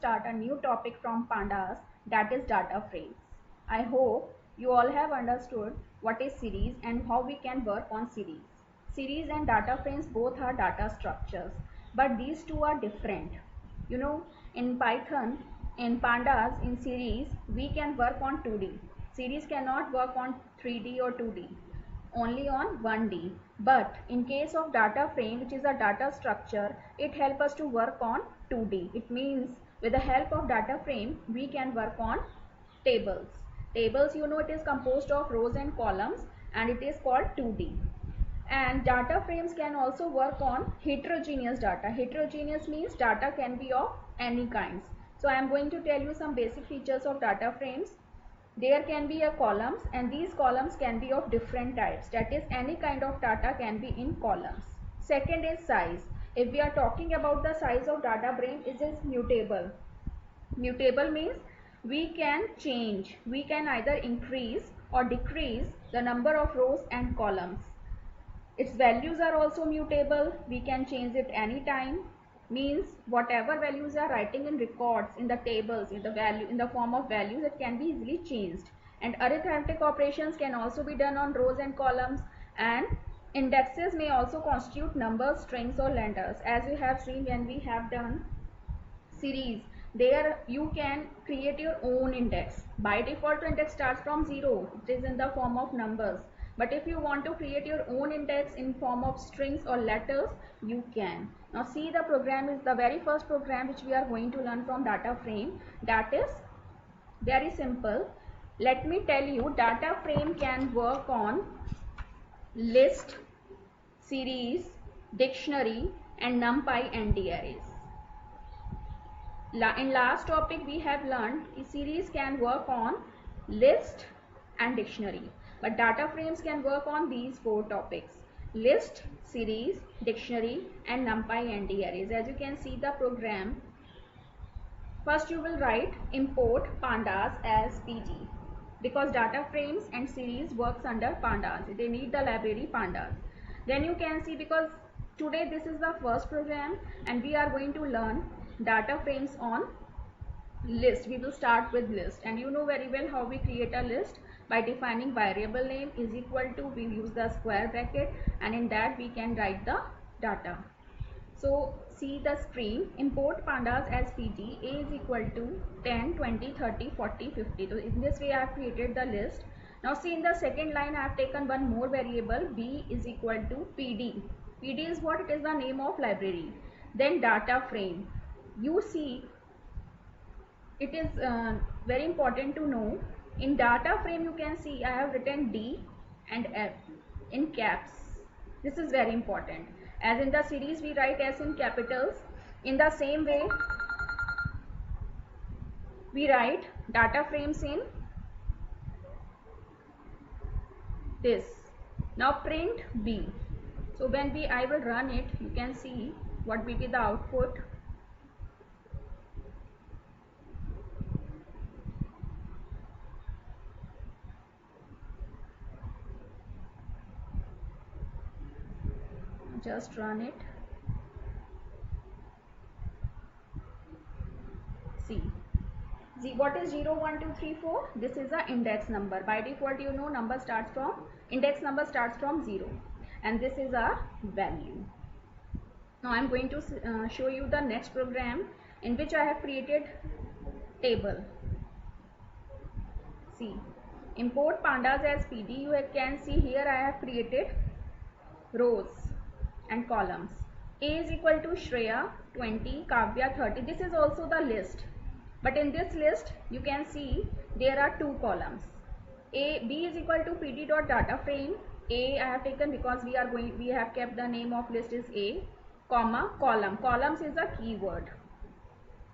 start a new topic from Pandas, that is data frames. I hope you all have understood what is series and how we can work on series. Series and data frames both are data structures, but these two are different. You know, in Python, in Pandas, in series, we can work on 2D. Series cannot work on 3D or 2D, only on 1D. But in case of data frame, which is a data structure, it helps us to work on 2D. It means with the help of data frame, we can work on tables. Tables, you know, it is composed of rows and columns and it is called 2D. And data frames can also work on heterogeneous data. Heterogeneous means data can be of any kinds. So I am going to tell you some basic features of data frames. There can be a columns and these columns can be of different types. That is, any kind of data can be in columns. Second is size. If we are talking about the size of data frame, it is mutable. Mutable means we can change. We can either increase or decrease the number of rows and columns. Its values are also mutable. We can change it anytime. Means whatever values are writing in records, in the tables, in the form of values, it can be easily changed. And arithmetic operations can also be done on rows and columns, and indexes may also constitute numbers, strings or letters. As we have seen when we have done series, there you can create your own index. By default, index starts from 0. It is in the form of numbers. But if you want to create your own index in form of strings or letters, you can. Now see, the program is the very first program which we are going to learn from data frame. That is very simple. Let me tell you, data frame can work on list, series, dictionary and NumPy and arrays. In last topic we have learned series can work on list and dictionary, but data frames can work on these four topics: list, series, dictionary and NumPy and arrays. As you can see the program, first you will write import pandas as pd, because data frames and series works under pandas, they need the library pandas. Then you can see, because today this is the first program and we are going to learn data frames on list. We will start with list, and you know very well how we create a list. By defining variable name is equal to, we use the square bracket, and in that we can write the data. So see the screen, import pandas as pd, a is equal to 10, 20, 30, 40, 50. So in this way I have created the list. Now see, in the second line I have taken one more variable, b is equal to pd. Pd is what? It is the name of library. Then data frame. You see, it is very important to know, in data frame you can see I have written D and F in caps. This is very important. As in the series we write S in capitals, in the same way we write data frames in this. Now print B. So when I will run it, you can see what will be the output. Just run it. See, what is 0, 1, 2, 3, 4? This is the index number. By default, you know, index number starts from 0, and this is our value. Now I am going to show you the next program in which I have created table. See, import pandas as pd. You can see here I have created rows and columns. A is equal to Shreya 20, Kavya 30. This is also the list, but in this list you can see there are two columns. B is equal to pd dot data frame. A I have taken because we have kept the name of list is A, comma column. Columns is a keyword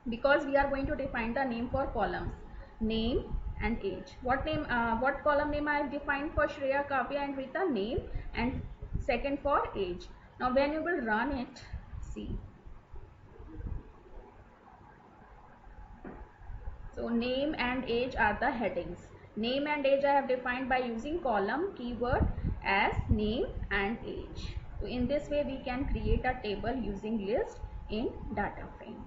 because we are going to define the name for columns, name and age. What column name I have defined for Shreya, Kavya and Rita? Name, and second for age. Now when you will run it, see, so name and age are the headings. Name and age I have defined by using column keyword as name and age. So in this way we can create a table using list in data frame.